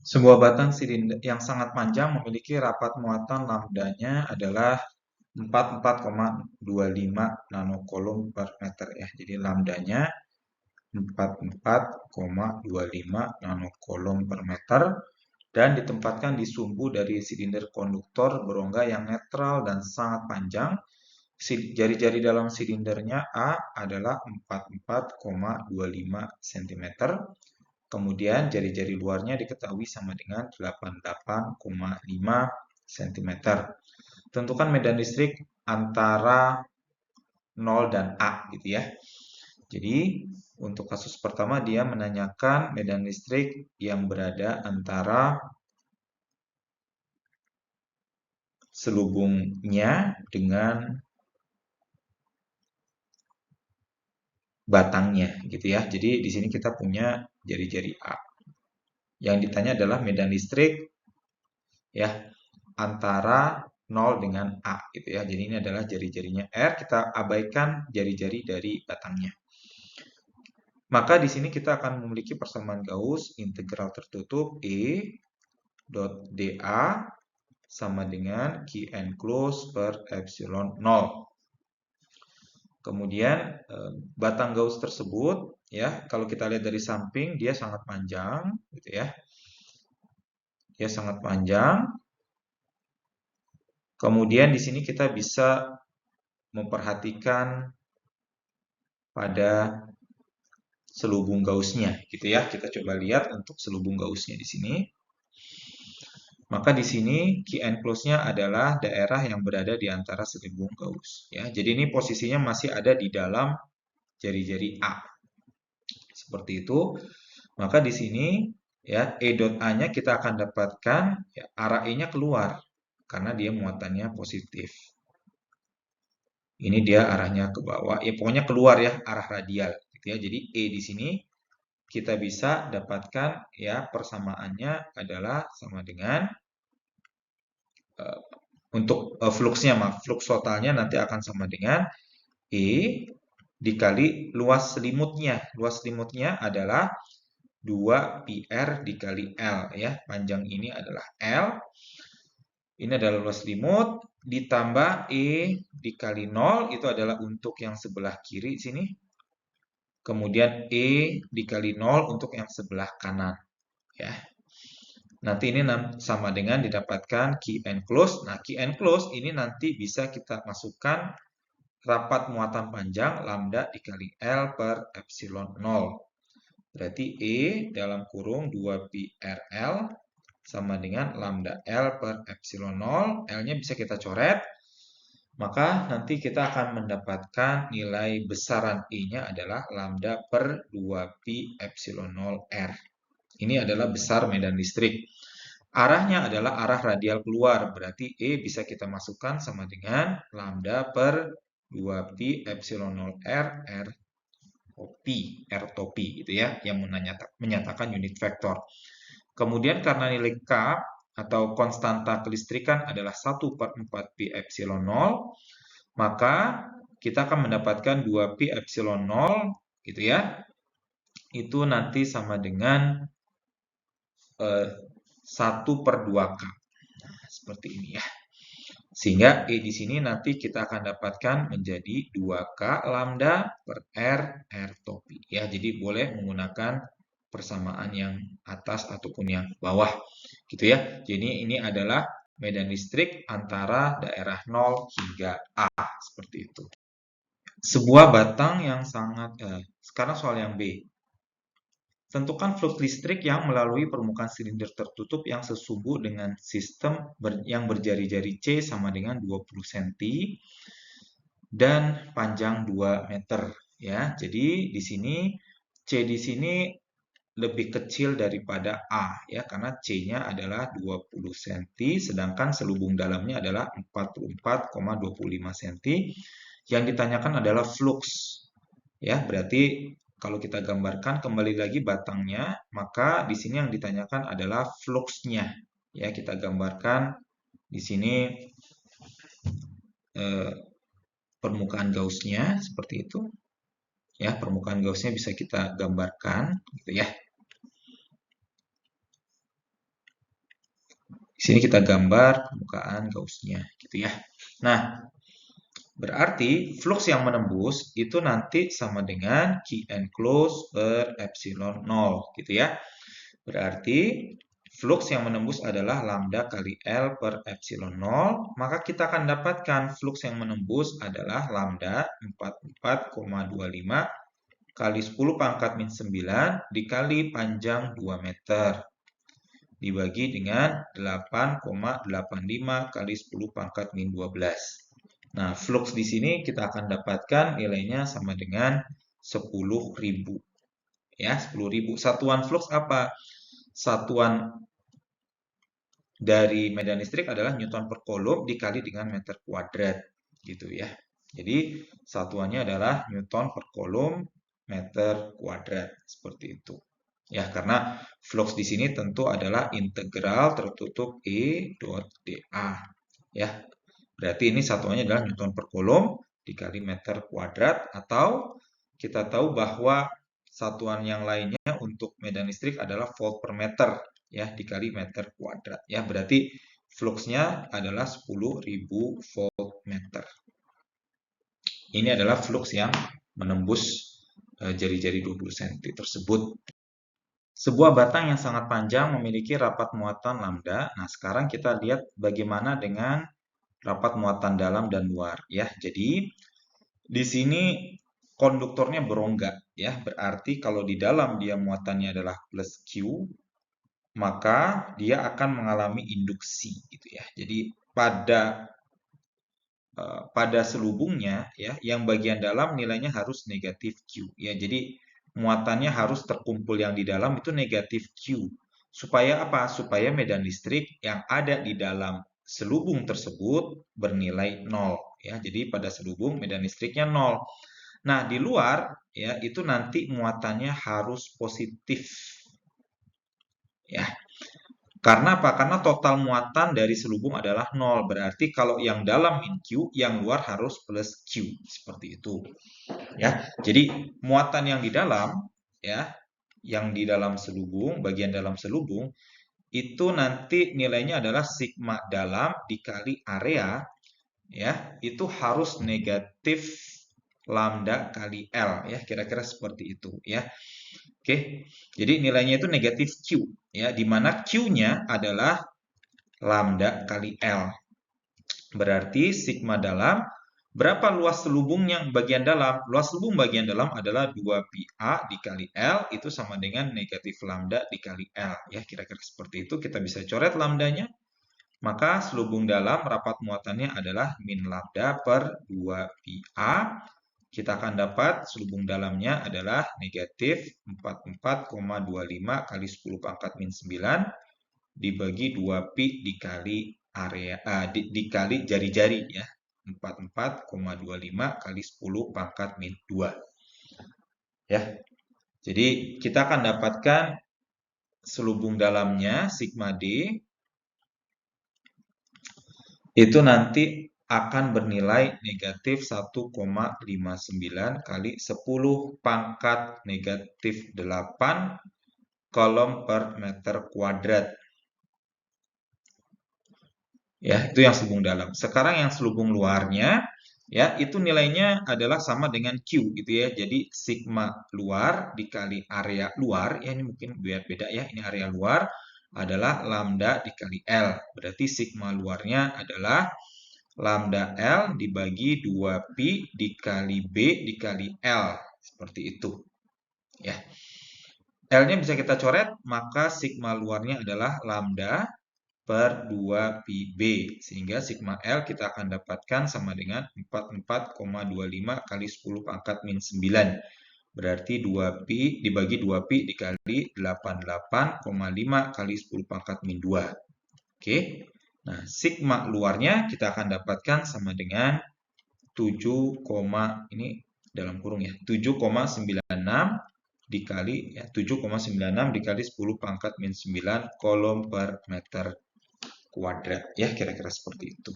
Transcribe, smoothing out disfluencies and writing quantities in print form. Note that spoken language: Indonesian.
Sebuah batang silinder yang sangat panjang memiliki rapat muatan lambdanya adalah 44,25 nanocoulomb per meter ya. Jadi lambdanya 44,25 nanocoulomb per meter dan ditempatkan di sumbu dari silinder konduktor berongga yang netral dan sangat panjang. Jari-jari dalam silindernya A adalah 44,25 cm. Kemudian jari-jari luarnya diketahui sama dengan 88,5 cm. Tentukan medan listrik antara 0 dan A gitu ya. Jadi untuk kasus pertama dia menanyakan medan listrik yang berada antara selubungnya dengan batangnya gitu ya. Jadi di sini kita punya jari-jari A. Yang ditanya adalah medan listrik ya antara 0 dengan A gitu ya. Jadi ini adalah jari-jarinya R, kita abaikan jari-jari dari batangnya. Maka di sini kita akan memiliki persamaan Gauss integral tertutup E dot dA sama dengan Q enclosed per epsilon 0. Kemudian batang Gauss tersebut ya kalau kita lihat dari samping dia sangat panjang gitu ya. Dia sangat panjang. Kemudian di sini kita bisa memperhatikan pada selubung Gaussnya gitu ya. Kita coba lihat untuk selubung Gaussnya di sini. Maka di sini Q enclosed-nya adalah daerah yang berada di antara selubung Gauss ya. Jadi ini posisinya masih ada di dalam jari-jari A. Seperti itu. Maka di sini ya E dot A-nya kita akan dapatkan ya, arah E-nya keluar karena dia muatannya positif. Ini dia arahnya ke bawah. Ya pokoknya keluar ya arah radial gitu ya. Jadi E di sini kita bisa dapatkan ya persamaannya adalah sama dengan untuk fluxnya flux totalnya nanti akan sama dengan E dikali luas selimutnya. Luas selimutnya adalah 2πr dikali L ya. Panjang ini adalah L. Ini adalah luas selimut ditambah E dikali 0 itu adalah untuk yang sebelah kiri sini. Kemudian E dikali 0 untuk yang sebelah kanan ya. Nanti ini sama dengan didapatkan Q enclosed. Nah, Q enclosed ini nanti bisa kita masukkan rapat muatan panjang lambda dikali L per epsilon 0. Berarti E dalam kurung 2πrL sama dengan lambda L per epsilon 0. L-nya bisa kita coret. Maka nanti kita akan mendapatkan nilai besaran E-nya adalah lambda per 2π epsilon 0 R. Ini adalah besar medan listrik. Arahnya adalah arah radial keluar. Berarti E bisa kita masukkan sama dengan lambda per 2π epsilon 0 R R R topi gitu ya, yang menyatakan unit vektor. Kemudian karena nilai K atau konstanta kelistrikan adalah 1/4π epsilon 0, maka kita akan mendapatkan 2π epsilon 0 gitu ya. Itu nanti sama dengan 1/2K. Nah, seperti ini ya. Sehingga E di sini nanti kita akan dapatkan menjadi 2K lambda per R topi. Ya, jadi boleh menggunakan persamaan yang atas ataupun yang bawah. Gitu ya. Jadi ini adalah medan listrik antara daerah 0 hingga A. Seperti itu. Sebuah batang yang sangat... sekarang soal yang B. Tentukan flux listrik yang melalui permukaan silinder tertutup yang sesumbu dengan sistem yang berjari-jari C sama dengan 20 cm dan panjang 2 meter ya. Jadi di sini C di sini lebih kecil daripada A ya karena C-nya adalah 20 cm sedangkan selubung dalamnya adalah 44,25 cm. Yang ditanyakan adalah flux ya, berarti kalau kita gambarkan kembali lagi batangnya, maka di sini yang ditanyakan adalah fluxnya. Ya, kita gambarkan di sini permukaan Gauss-nya seperti itu. Ya, permukaan Gauss-nya bisa kita gambarkan gitu ya. sini kita gambar permukaan Gaussnya gitu ya. Nah, berarti flux yang menembus itu nanti sama dengan Q enclosed per epsilon 0 gitu ya. Berarti flux yang menembus adalah lambda kali L per epsilon 0, maka kita akan dapatkan flux yang menembus adalah lambda 44,25 kali 10 pangkat min 9 dikali panjang 2 meter dibagi dengan 8,85 kali 10 pangkat min 12. Nah, flux di sini kita akan dapatkan nilainya sama dengan 10.000. Ya, 10.000. Satuan flux apa? Satuan dari medan listrik adalah Newton per Coulomb dikali dengan meter kuadrat. Gitu ya. Jadi, satuannya adalah Newton per Coulomb meter kuadrat. Seperti itu. Ya, karena flux di sini tentu adalah integral tertutup E dot dA. Ya, berarti ini satuannya adalah Newton per Coulomb dikali meter kuadrat, atau kita tahu bahwa satuan yang lainnya untuk medan listrik adalah volt per meter ya dikali meter kuadrat ya. Berarti fluxnya adalah 10.000 volt meter. Ini adalah flux yang menembus jari-jari 20 cm tersebut. Sebuah batang yang sangat panjang memiliki rapat muatan lambda. Nah, sekarang kita lihat bagaimana dengan rapat muatan dalam dan luar ya. Jadi di sini konduktornya berongga ya. Berarti kalau di dalam dia muatannya adalah plus Q, maka dia akan mengalami induksi gitu ya. Jadi pada selubungnya ya, yang bagian dalam nilainya harus negatif Q ya. Jadi muatannya harus terkumpul yang di dalam itu negatif Q. Supaya apa? Supaya medan listrik yang ada di dalam selubung tersebut bernilai 0 ya. Jadi pada selubung medan listriknya 0. Nah, di luar ya itu nanti muatannya harus positif. Ya. Karena apa? Karena total muatan dari selubung adalah 0. Berarti kalau yang dalam min Q, yang luar harus plus Q. Seperti itu. Ya. Jadi muatan yang di dalam ya, yang di dalam selubung, bagian dalam selubung itu nanti nilainya adalah sigma dalam dikali area ya, itu harus negatif lambda kali L ya, kira-kira seperti itu ya. Oke. Jadi nilainya itu negatif Q ya, di mana Q-nya adalah lambda kali L. Berarti sigma dalam berapa luas selubung yang bagian dalam? Luas selubung bagian dalam adalah 2πA dikali L, itu sama dengan negatif lambda dikali L. Ya, kira-kira seperti itu. Kita bisa coret lambdanya. Maka selubung dalam rapat muatannya adalah min lambda per 2πA. Kita akan dapat selubung dalamnya adalah negatif 44,25 kali 10 pangkat min 9 dibagi 2π dikali area dikali jari-jari ya. 44,25 kali 10 pangkat min 2. Ya. Jadi kita akan dapatkan selubung dalamnya sigma D itu nanti akan bernilai negatif 1,59 kali 10 pangkat negatif 8 kolom per meter kuadrat. Ya, itu yang selubung dalam. Sekarang yang selubung luarnya, ya, itu nilainya adalah sama dengan Q gitu ya. Jadi sigma luar dikali area luar, ya ini mungkin biar beda ya. Ini area luar adalah lambda dikali L. Berarti sigma luarnya adalah lambda L dibagi 2π dikali B dikali L. Seperti itu. Ya. L-nya bisa kita coret, maka sigma luarnya adalah lambda per 2πb, sehingga sigma L kita akan dapatkan sama dengan 44,25 kali 10 pangkat min 9. Berarti 2π dibagi 2π dikali 88,5 kali 10 pangkat min 2. Oke. Nah, sigma luarnya kita akan dapatkan sama dengan 7, ini dalam kurung ya, 7,96 dikali ya, 7,96 dikali 10 pangkat min 9 kolom per meter kuadrat ya, kira-kira seperti itu.